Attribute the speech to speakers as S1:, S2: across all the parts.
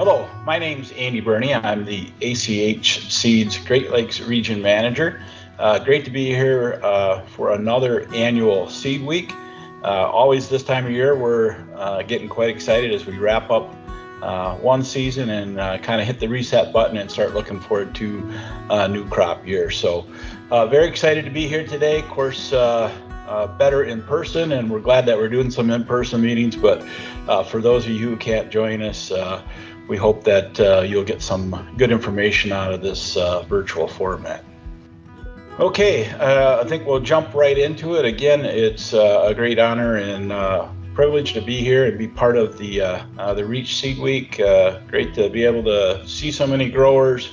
S1: Hello, my name's Andy Burney. I'm the ACH Seeds Great Lakes Region Manager. Great to be here for another annual Seed Week. Always this time of year, we're getting quite excited as we wrap up one season and kind of hit the reset button and start looking forward to a new crop year. So very excited to be here today. Of course, better in person, and we're glad that we're doing some in-person meetings, but for those of you who can't join us, we hope that you'll get some good information out of this virtual format. Okay, I think we'll jump right into it. Again, it's a great honor and privilege to be here and be part of the Reach Seed Week. Great to be able to see so many growers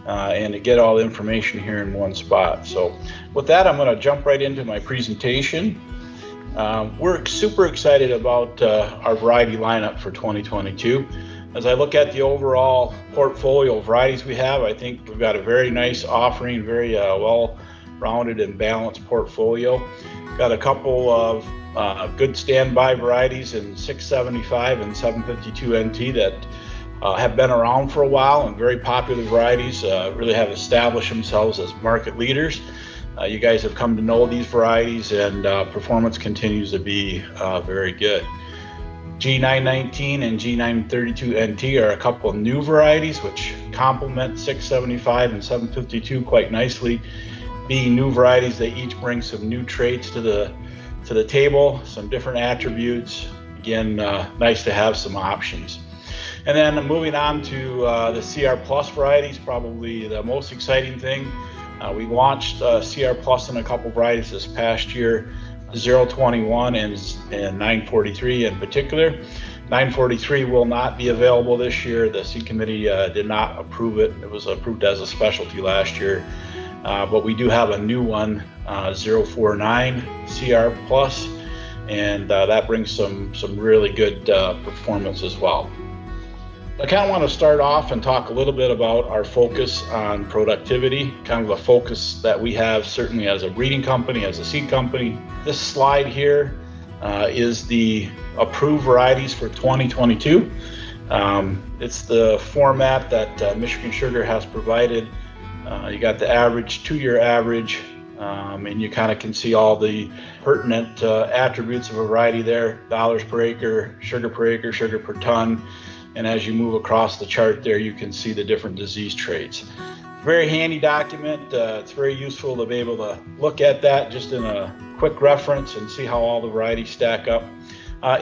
S1: and to get all the information here in one spot. So with that, I'm going to jump right into my presentation. We're super excited about our variety lineup for 2022. As I look at the overall portfolio of varieties we have, I think we've got a very nice offering, very well-rounded and balanced portfolio. Got a couple of good standby varieties in 675 and 752 NT that have been around for a while, and very popular varieties, really have established themselves as market leaders. You guys have come to know these varieties, and performance continues to be very good. G919 and G932 NT are a couple of new varieties which complement 675 and 752 quite nicely. Being new varieties, they each bring some new traits to the table, some different attributes. Again, nice to have some options. And then moving on to the CR Plus varieties, probably the most exciting thing. We launched CR Plus in a couple varieties this past year. 021 and 943 in particular. 943 will not be available this year. The seed committee did not approve it. It was approved as a specialty last year. But we do have a new one, 049 CR Plus, and that brings some really good performance as well. I kind of want to start off and talk a little bit about our focus on productivity, kind of a focus that we have certainly as a breeding company, as a seed company. This slide here is the approved varieties for 2022. It's the format that Michigan Sugar has provided. You got the average, 2-year average, and you kind of can see all the pertinent attributes of a variety there: dollars per acre, sugar per ton. And as you move across the chart there, you can see the different disease traits. Very handy document. It's very useful to be able to look at that just in a quick reference and see how all the varieties stack up.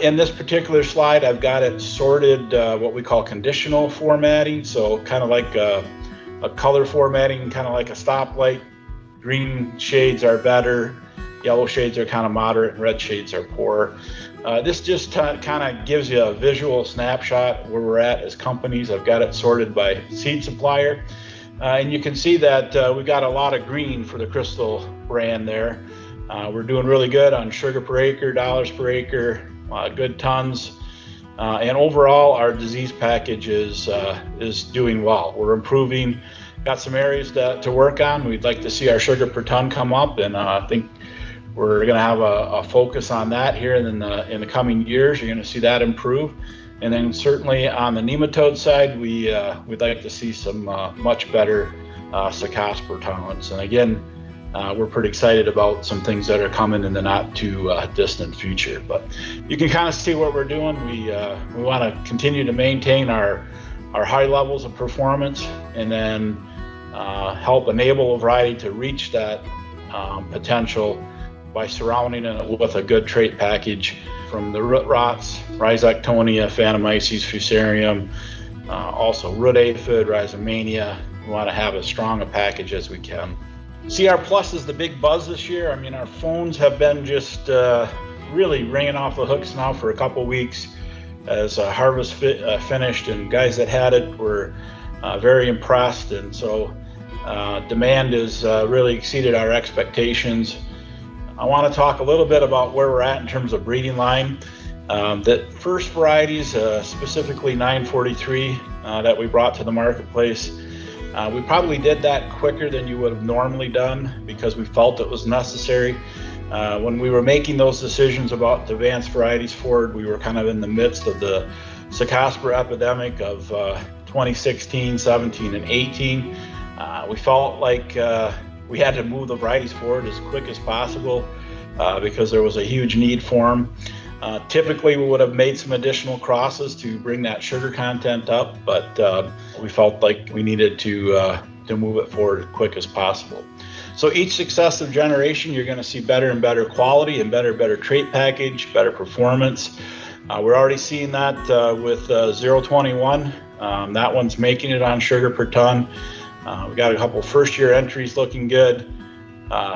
S1: In this particular slide, I've got it sorted what we call conditional formatting. So kind of like a color formatting, kind of like a stoplight. Green shades are better, yellow shades are kind of moderate, and red shades are poor. This just kind of gives you a visual snapshot where we're at as companies. I've got it sorted by seed supplier. And you can see that we've got a lot of green for the Crystal brand there. We're doing really good on sugar per acre, dollars per acre, good tons. And overall, our disease package is doing well. We're improving. Got some areas to work on. We'd like to see our sugar per ton come up, and I think we're going to have a focus on that here in the coming years. You're going to see that improve. And then certainly on the nematode side, we'd like to see some much better Sacaspor tolerance. And again, we're pretty excited about some things that are coming in the not too distant future. But you can kind of see what we're doing. We want to continue to maintain our high levels of performance, and then help enable a variety to reach that potential by surrounding it with a good trait package from the root rots, Rhizoctonia, Phantomyces, Fusarium, also root aphid, Rhizomania. We want to have as strong a package as we can. CR Plus is the big buzz this year. I mean, our phones have been just really ringing off the hooks now for a couple weeks as harvest finished, and guys that had it were very impressed, and so demand has really exceeded our expectations. I want to talk a little bit about where we're at in terms of breeding line. The first varieties, specifically 943, that we brought to the marketplace, we probably did that quicker than you would have normally done because we felt it was necessary. When we were making those decisions about advanced varieties forward, we were kind of in the midst of the Cercospora epidemic of 2016, 17, and 18. We felt like we had to move the varieties forward as quick as possible because there was a huge need for them. Typically, we would have made some additional crosses to bring that sugar content up, but we felt like we needed to move it forward as quick as possible. So each successive generation, you're going to see better and better quality and better trait package, better performance. We're already seeing that with 021. That one's making it on sugar per ton. We got a couple first-year entries looking good,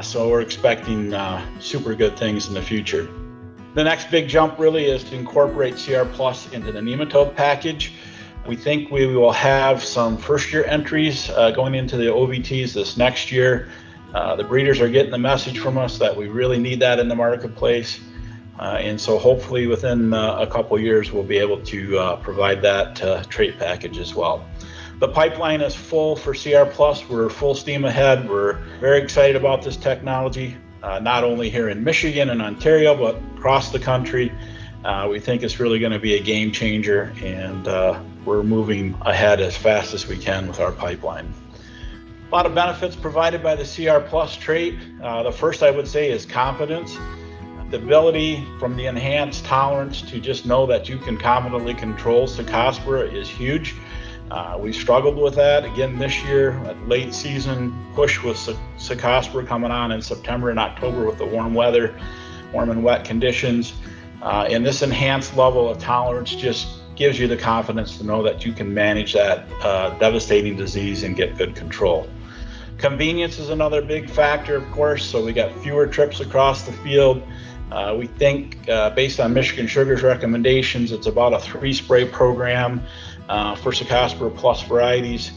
S1: so we're expecting super good things in the future. The next big jump really is to incorporate CR Plus into the nematode package. We think we will have some first-year entries going into the OVTs this next year. The breeders are getting the message from us that we really need that in the marketplace. And so hopefully within a couple years, we'll be able to provide that trait package as well. The pipeline is full for CR Plus. We're full steam ahead. We're very excited about this technology, not only here in Michigan and Ontario, but across the country. We think it's really going to be a game changer, and we're moving ahead as fast as we can with our pipeline. A lot of benefits provided by the CR Plus trait. The first I would say is confidence. The ability from the enhanced tolerance to just know that you can confidently control Cercospora is huge. We struggled with that again this year, a late season push with Cercospora coming on in September and October with the warm weather, warm and wet conditions. And this enhanced level of tolerance just gives you the confidence to know that you can manage that devastating disease and get good control. Convenience is another big factor, of course, so we got fewer trips across the field. We think, based on Michigan Sugar's recommendations, it's about a 3-spray program for Cercospora Plus varieties.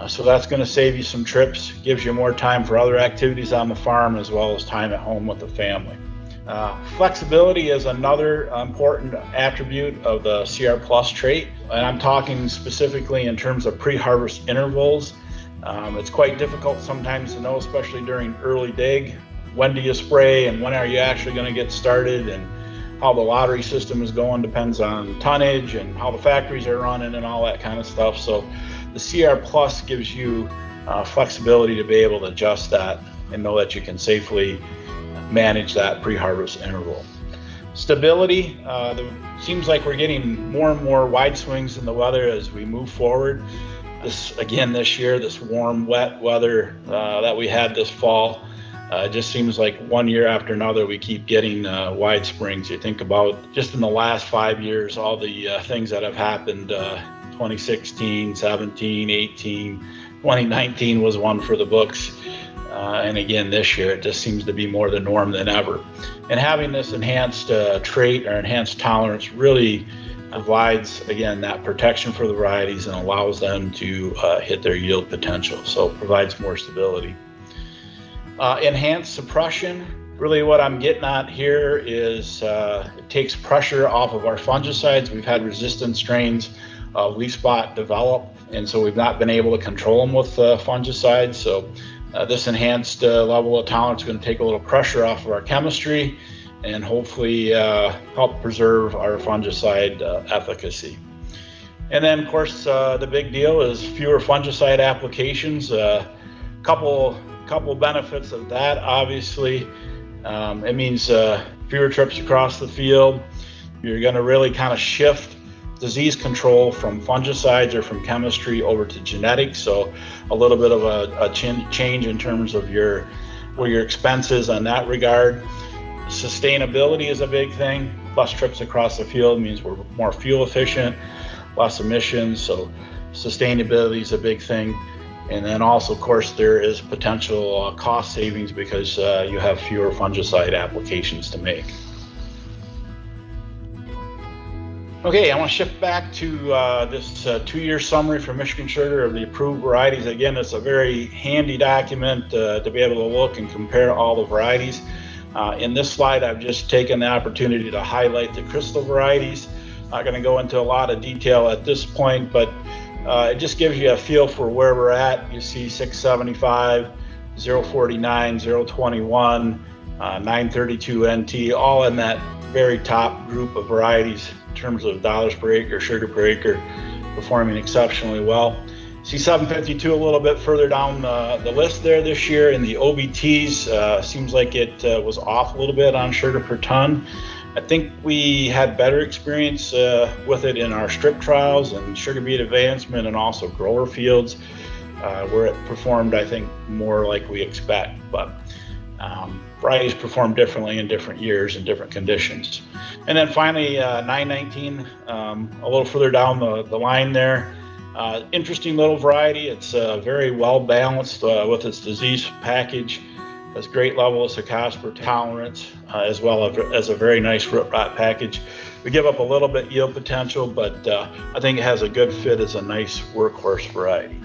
S1: So that's going to save you some trips, gives you more time for other activities on the farm as well as time at home with the family. Flexibility is another important attribute of the CR Plus trait, and I'm talking specifically in terms of pre-harvest intervals. It's quite difficult sometimes to know, especially during early dig, when do you spray and when are you actually going to get started, and how the lottery system is going depends on tonnage and how the factories are running and all that kind of stuff. So the CR Plus gives you flexibility to be able to adjust that and know that you can safely manage that pre-harvest interval. Stability, seems like we're getting more and more wide swings in the weather as we move forward. This year, this warm, wet weather that we had this fall, just seems like one year after another we keep getting wide springs. You think about just in the last 5 years, all the things that have happened, 2016, 17, 18, 2019 was one for the books. And again, this year, it just seems to be more the norm than ever. And having this enhanced trait or enhanced tolerance really provides, again, that protection for the varieties and allows them to hit their yield potential. So it provides more stability. Enhanced suppression, really what I'm getting at here is it takes pressure off of our fungicides. We've had resistant strains of leaf spot develop, and so we've not been able to control them with fungicides. So this enhanced level of tolerance is going to take a little pressure off of our chemistry and hopefully help preserve our fungicide efficacy. And then, of course, the big deal is fewer fungicide applications. Couple benefits of that, obviously. It means fewer trips across the field. You're going to really kind of shift disease control from fungicides or from chemistry over to genetics. So a little bit of a change in terms of where your expenses on that regard. Sustainability is a big thing. Less trips across the field means we're more fuel efficient, less emissions. So sustainability is a big thing. And then also, of course, there is potential cost savings because you have fewer fungicide applications to make. Okay, I want to shift back to this 2-year summary from Michigan Sugar of the approved varieties. Again, it's a very handy document to be able to look and compare all the varieties. In this slide, I've just taken the opportunity to highlight the crystal varieties. Not going to go into a lot of detail at this point, but it just gives you a feel for where we're at. You see 675, 049, 021, 932 NT, all in that very top group of varieties in terms of dollars per acre, sugar per acre, performing exceptionally well. C752 a little bit further down the list there this year. In the OBTs, seems like it was off a little bit on sugar per ton. I think we had better experience with it in our strip trials and sugar beet advancement and also grower fields, where it performed, I think, more like we expect. But varieties perform differently in different years and different conditions. And then finally, 919, a little further down the line there. Interesting little variety. It's very well balanced with its disease package. Has great level of Cercospora tolerance, as well as a very nice root rot package. We give up a little bit yield potential, but I think it has a good fit as a nice workhorse variety.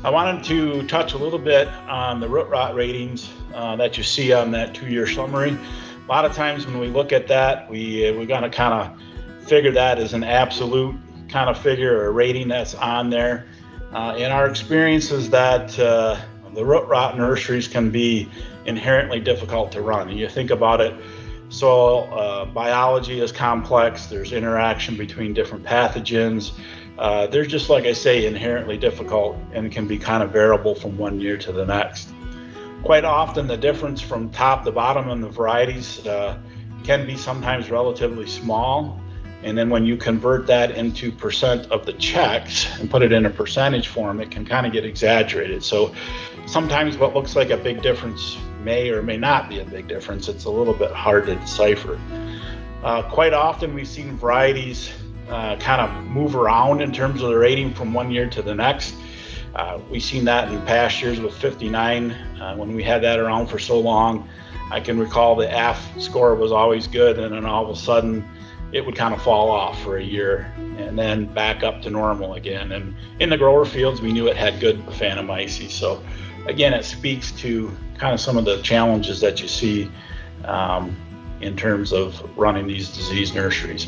S1: I wanted to touch a little bit on the root rot ratings that you see on that 2-year summary. A lot of times when we look at that, we're going to kind of figure that as an absolute kind of figure or rating that's on there. In our experience is that the root rot nurseries can be inherently difficult to run. And you think about it, soil biology is complex. There's interaction between different pathogens. They're just, like I say, inherently difficult and can be kind of variable from one year to the next. Quite often the difference from top to bottom in the varieties can be sometimes relatively small. And then when you convert that into percent of the checks and put it in a percentage form, it can kind of get exaggerated. So sometimes what looks like a big difference may or may not be a big difference. It's a little bit hard to decipher. Quite often we've seen varieties kind of move around in terms of the rating from one year to the next. We've seen that in past years with 59. When we had that around for so long, I can recall the AF score was always good, and then all of a sudden it would kind of fall off for a year and then back up to normal again. And in the grower fields, we knew it had good Phanomyces. So again, it speaks to kind of some of the challenges that you see in terms of running these disease nurseries.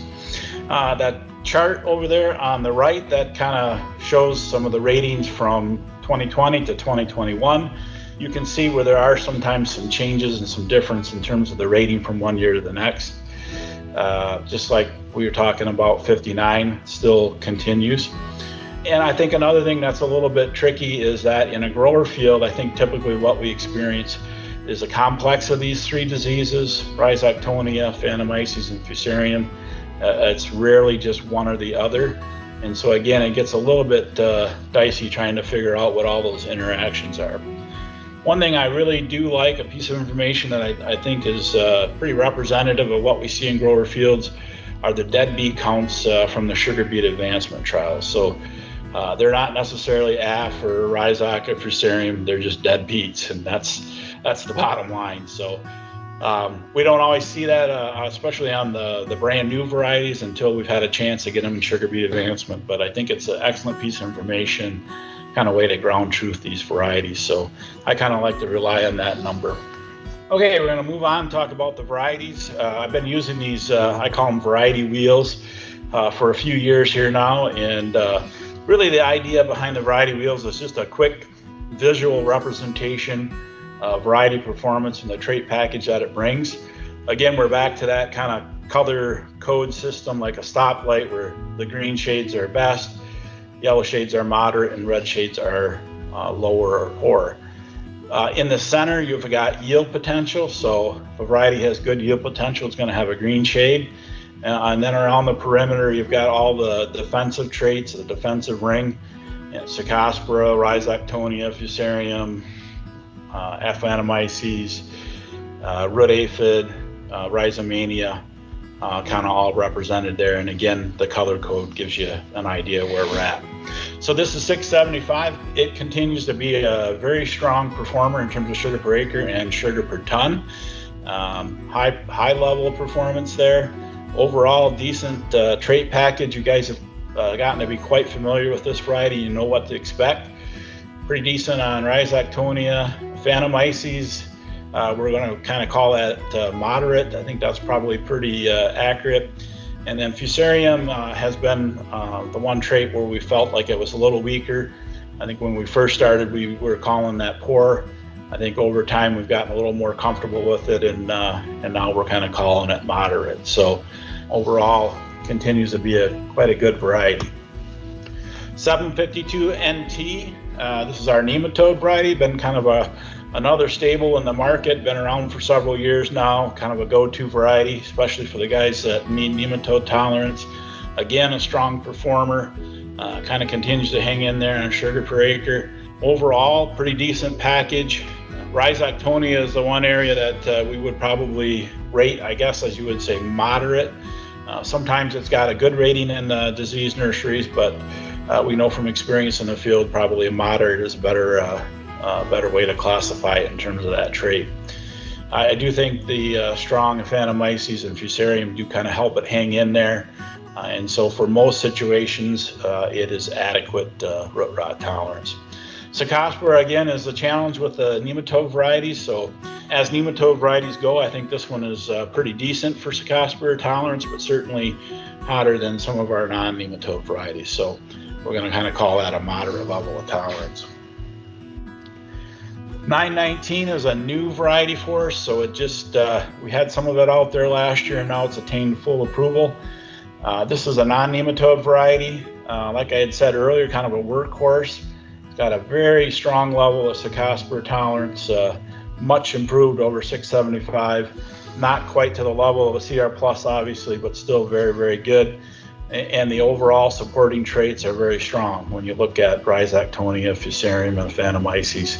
S1: That chart over there on the right, that kind of shows some of the ratings from 2020 to 2021. You can see where there are sometimes some changes and some difference in terms of the rating from one year to the next. Just like we were talking about, 59 still continues. And I think another thing that's a little bit tricky is that in a grower field, I think typically what we experience is a complex of these three diseases, Rhizoctonia, Phanomyces, and Fusarium. It's rarely just one or the other. And so again, it gets a little bit dicey trying to figure out what all those interactions are. One thing I really do like, a piece of information that I think is pretty representative of what we see in grower fields, are the dead beet counts from the sugar beet advancement trials. So they're not necessarily AF or Rhizoc or Fusarium, they're just dead beets, and that's the bottom line. So we don't always see that, especially on the brand new varieties, until we've had a chance to get them in sugar beet advancement. But I think it's an excellent piece of information, kind of way to ground truth these varieties. So I kind of like to rely on that number. Okay, we're going to move on and talk about the varieties. I've been using these, I call them variety wheels, for a few years here now. And really the idea behind the variety wheels is just a quick visual representation of variety performance and the trait package that it brings. Again, we're back to that kind of color code system, like a stoplight, where the green shades are best, yellow shades are moderate, and red shades are lower or poor. In the center, you've got yield potential. So if a variety has good yield potential, it's going to have a green shade. And then around the perimeter, you've got all the defensive traits, the defensive ring, Cercospora, Rhizoctonia, Fusarium, Phanomyces, root aphid, Rhizomania, kind of all represented there. And again, the color code gives you an idea where we're at. So this is 675. It continues to be a very strong performer in terms of sugar per acre and sugar per ton. High level of performance there. Overall, decent trait package. You guys have gotten to be quite familiar with this variety. You know what to expect. Pretty decent on Rhizoctonia. Phanomyces, we're going to kind of call that moderate. I think that's probably pretty accurate. And then Fusarium has been the one trait where we felt like it was a little weaker. I think when we first started, we were calling that poor. I think over time we've gotten a little more comfortable with it, and now we're kind of calling it moderate. So overall, continues to be quite a good variety. 752 NT, this is our nematode variety, been kind of another staple in the market, been around for several years now, kind of a go-to variety, especially for the guys that need nematode tolerance. Again, a strong performer, kind of continues to hang in there on sugar per acre. Overall, pretty decent package. Rhizoctonia is the one area that we would probably rate, I guess, as you would say, moderate. Sometimes it's got a good rating in disease nurseries, but we know from experience in the field, probably a moderate is a better way to classify it in terms of that trait. I do think the strong Aphanomyces and Fusarium do kind of help it hang in there. And so for most situations, it is adequate root rot tolerance. Cercospora, again, is the challenge with the nematode varieties. So as nematode varieties go, I think this one is pretty decent for Cercospora tolerance, but certainly hotter than some of our non-nematode varieties. So we're going to kind of call that a moderate level of tolerance. 919 is a new variety for us. So it just, we had some of it out there last year, and now it's attained full approval. This is a non-nematode variety. Like I had said earlier, kind of a workhorse. It's got a very strong level of Cercospora tolerance, much improved over 675. Not quite to the level of a CR Plus, obviously, but still very, very good. And the overall supporting traits are very strong when you look at Rhizoctonia, Fusarium, and Aphanomyces.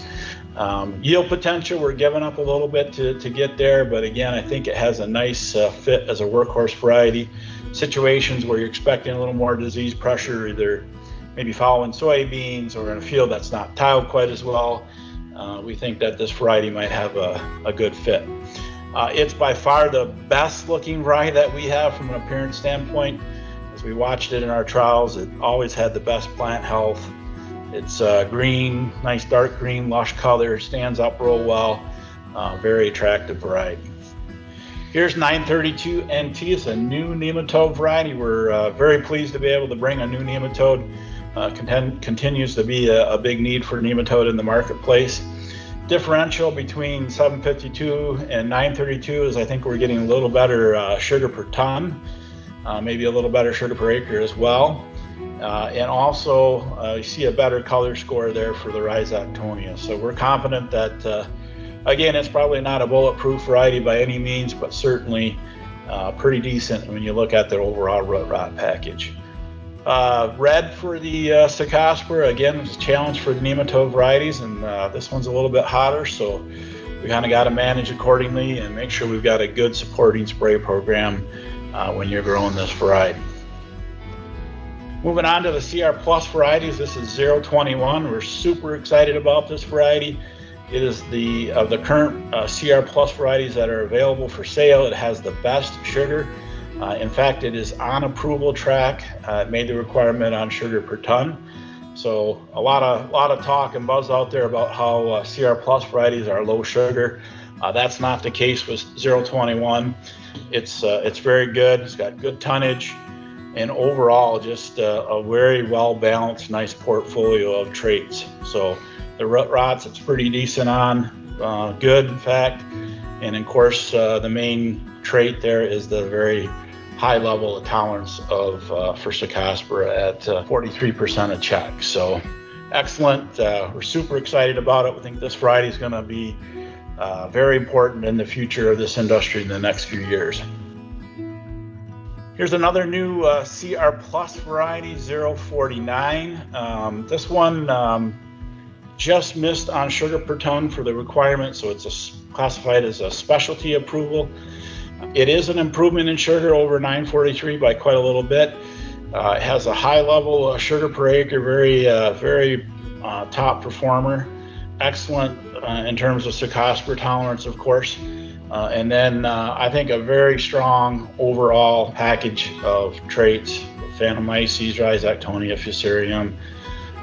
S1: Yield potential, we're giving up a little bit to get there, but again, I think it has a nice fit as a workhorse variety. Situations where you're expecting a little more disease pressure, either maybe following soybeans or in a field that's not tiled quite as well, we think that this variety might have a good fit. It's by far the best looking variety that we have from an appearance standpoint. As we watched it in our trials, it always had the best plant health. It's green, nice dark green, lush color, stands up real well, very attractive variety. Here's 932 NT. It's a new nematode variety. We're very pleased to be able to bring a new nematode. Continues to be a big need for nematode in the marketplace. Differential between 752 and 932 is I think we're getting a little better sugar per ton, maybe a little better sugar per acre as well. And also you see a better color score there for the Rhizoctonia. So we're confident that again, it's probably not a bulletproof variety by any means, but certainly pretty decent when you look at the overall root rot package. Red for the Cercospora, again, is a challenge for the nematode varieties, and this one's a little bit hotter, so we kind of got to manage accordingly and make sure we've got a good supporting spray program when you're growing this variety. Moving on to the CR Plus varieties, this is 021. We're super excited about this variety. It is of the current CR Plus varieties that are available for sale, it has the best sugar. In fact, it is on approval track. It made the requirement on sugar per ton. So a lot of talk and buzz out there about how CR Plus varieties are low sugar. That's not the case with 021. It's very good. It's got good tonnage, and overall just a very well balanced, nice portfolio of traits. So the root rots, it's pretty decent on, good in fact. And of course, the main trait there is the very high level of tolerance for Cercospora at 43% of check. So excellent. We're super excited about it. We think this variety is going to be very important in the future of this industry in the next few years. Here's another new CR Plus variety, 049. This one just missed on sugar per ton for the requirement, so it's classified as a specialty approval. It is an improvement in sugar over 943 by quite a little bit. It has a high level of sugar per acre, very top performer. Excellent in terms of Cercospora tolerance, of course. And then I think a very strong overall package of traits, Aphanomyces, Rhizoctonia, Fusarium,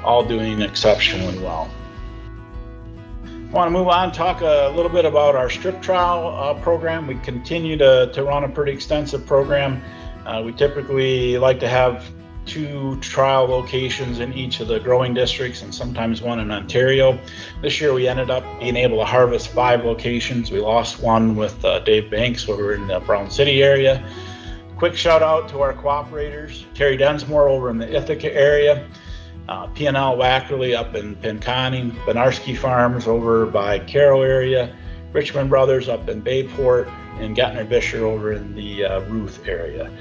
S1: all doing exceptionally well. I want to move on and talk a little bit about our strip trial program. We continue to run a pretty extensive program. We typically like to have 2 trial locations in each of the growing districts and sometimes 1 in Ontario. This year we ended up being able to harvest 5 locations. We lost 1 with Dave Banks over in the Brown City area. Quick shout out to our cooperators, Terry Densmore over in the Ithaca area, P&L Wackerly up in Pinconning, Benarski Farms over by Carroll area, Richmond Brothers up in Bayport, and Gettner Bisher over in the Ruth area.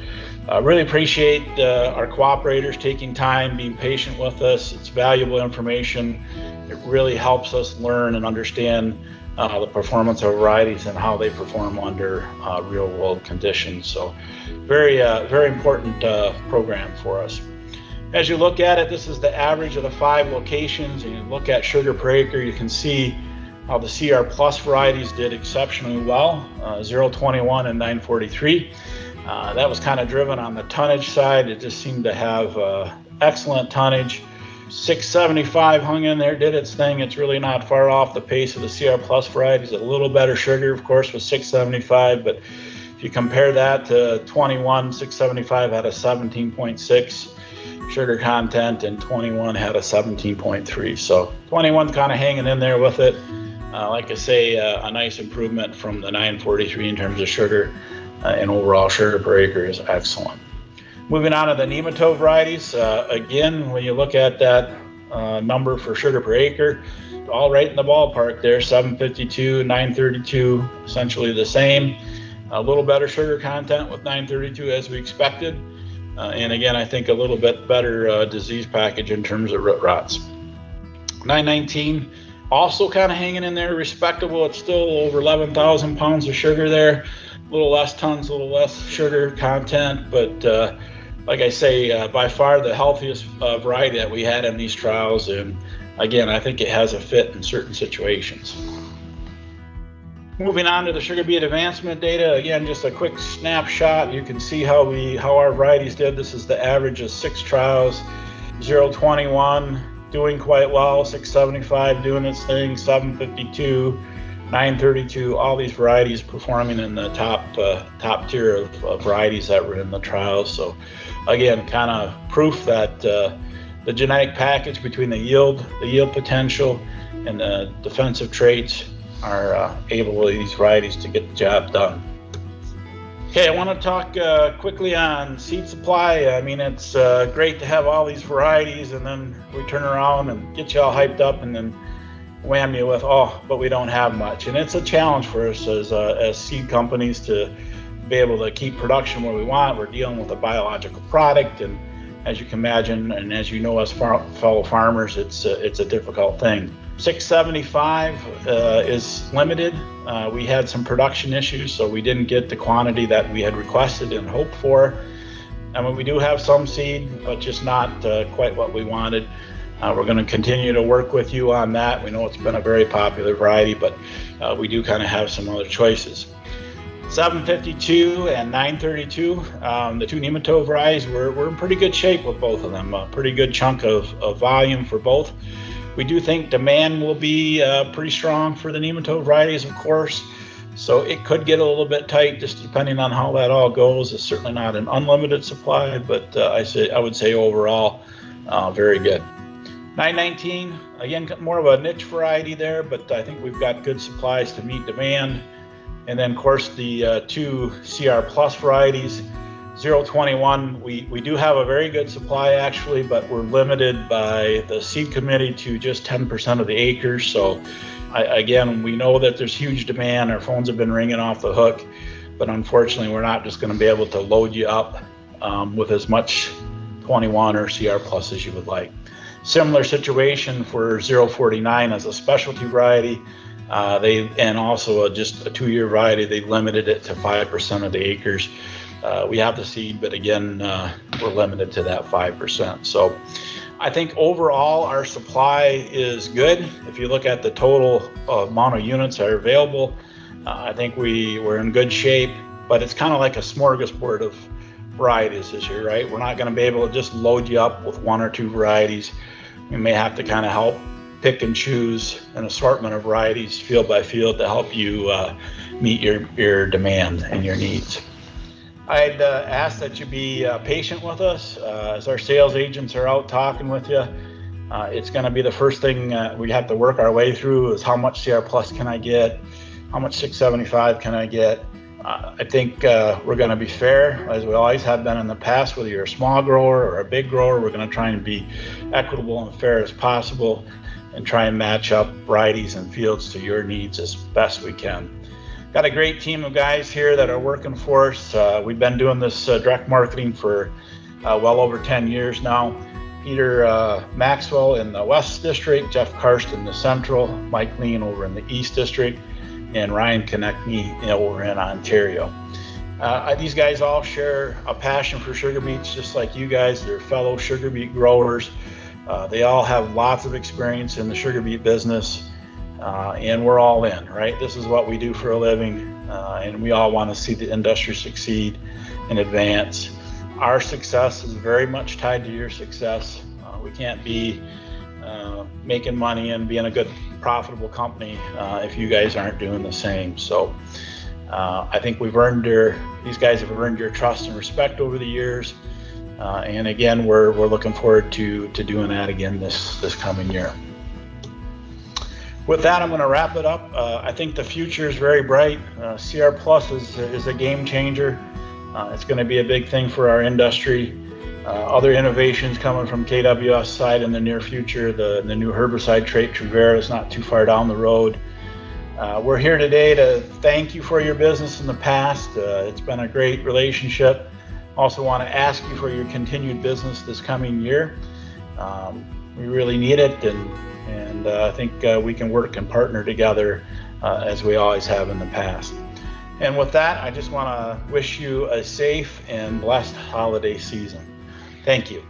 S1: Really appreciate our cooperators taking time, being patient with us. It's valuable information. It really helps us learn and understand the performance of varieties and how they perform under real world conditions. So very important program for us. As you look at it, this is the average of the 5 locations, and you look at sugar per acre, you can see how the CR Plus varieties did exceptionally well, 021 and 943. That was kind of driven on the tonnage side. It just seemed to have excellent tonnage. 675 hung in there, did its thing. It's really not far off the pace of the CR Plus varieties. A little better sugar, of course, with 675, but if you compare that to 21, 675 had a 17.6 sugar content, and 21 had a 17.3. So 21's kind of hanging in there with it. Like I say, a nice improvement from the 943 in terms of sugar, and overall sugar per acre is excellent. Moving on to the nematode varieties, again, when you look at that number for sugar per acre, all right in the ballpark there, 752, 932, essentially the same. A little better sugar content with 932 as we expected. And again, I think a little bit better disease package in terms of root rots. 919, also kind of hanging in there, respectable. It's still over 11,000 pounds of sugar there. A little less tons, a little less sugar content, but like I say, by far the healthiest variety that we had in these trials. And again, I think it has a fit in certain situations. Moving on to the sugar beet advancement data, again, just a quick snapshot. You can see how our varieties did. This is the average of 6 trials. 021 doing quite well, 675 doing its thing, 752, 932. All these varieties performing in the top tier of varieties that were in the trials. So again, kind of proof that the genetic package between the yield potential, and the defensive traits are able with these varieties to get the job done. Okay, I want to talk quickly on seed supply. I mean, it's great to have all these varieties, and then we turn around and get you all hyped up and then wham you with, oh, but we don't have much. And it's a challenge for us as seed companies to be able to keep production where we want. We're dealing with a biological product, and as you can imagine, and as you know, as fellow farmers, it's a difficult thing. 675 is limited. We had some production issues, so we didn't get the quantity that we had requested and hoped for. I mean, we do have some seed, but just not quite what we wanted. We're going to continue to work with you on that. We know it's been a very popular variety, but we do kind of have some other choices. 752 and 932, the 2 nematode varieties, we're in pretty good shape with both of them. A pretty good chunk of volume for both. We do think demand will be pretty strong for the nematode varieties, of course. So it could get a little bit tight, just depending on how that all goes. It's certainly not an unlimited supply, but I would say overall, very good. 919, again, more of a niche variety there, but I think we've got good supplies to meet demand. And then, of course, the 2 CR Plus varieties, 021, we do have a very good supply, actually, but we're limited by the seed committee to just 10% of the acres. So, again, we know that there's huge demand. Our phones have been ringing off the hook, but unfortunately, we're not just going to be able to load you up with as much 21 or CR Plus as you would like. Similar situation for 049 as a specialty variety. And also just a 2-year variety, they limited it to 5% of the acres. We have the seed, but again, we're limited to that 5%. So I think overall our supply is good. If you look at the total amount of units that are available, I think we're in good shape, but it's kind of like a smorgasbord of varieties this year, right? We're not going to be able to just load you up with 1 or 2 varieties. We may have to kind of help pick and choose an assortment of varieties field by field to help you meet your demand and your needs. I'd ask that you be patient with us as our sales agents are out talking with you. It's going to be the first thing we have to work our way through is how much CR Plus can I get? How much 675 can I get? I think we're going to be fair, as we always have been in the past. Whether you're a small grower or a big grower, we're going to try and be equitable and fair as possible, and try and match up varieties and fields to your needs as best we can. Got a great team of guys here that are working for us. We've been doing this direct marketing for well over 10 years now. Peter Maxwell in the West District, Jeff Karst in the Central, Mike Lean over in the East District, and Ryan Konechny over in Ontario. These guys all share a passion for sugar beets, just like you guys. They're fellow sugar beet growers. They all have lots of experience in the sugar beet business, and we're all in, right? This is what we do for a living, and we all want to see the industry succeed and advance. Our success is very much tied to your success. We can't be making money and being a good, profitable company if you guys aren't doing the same. So I think these guys have earned your trust and respect over the years. And again, we're looking forward to doing that again this coming year. With that, I'm going to wrap it up. I think the future is very bright. CR Plus is a game changer. It's going to be a big thing for our industry. Other innovations coming from KWS side in the near future. The new herbicide trait Truvera is not too far down the road. We're here today to thank you for your business in the past. It's been a great relationship. Also want to ask you for your continued business this coming year. We really need it, and I think we can work and partner together as we always have in the past. And with that, I just want to wish you a safe and blessed holiday season. Thank you.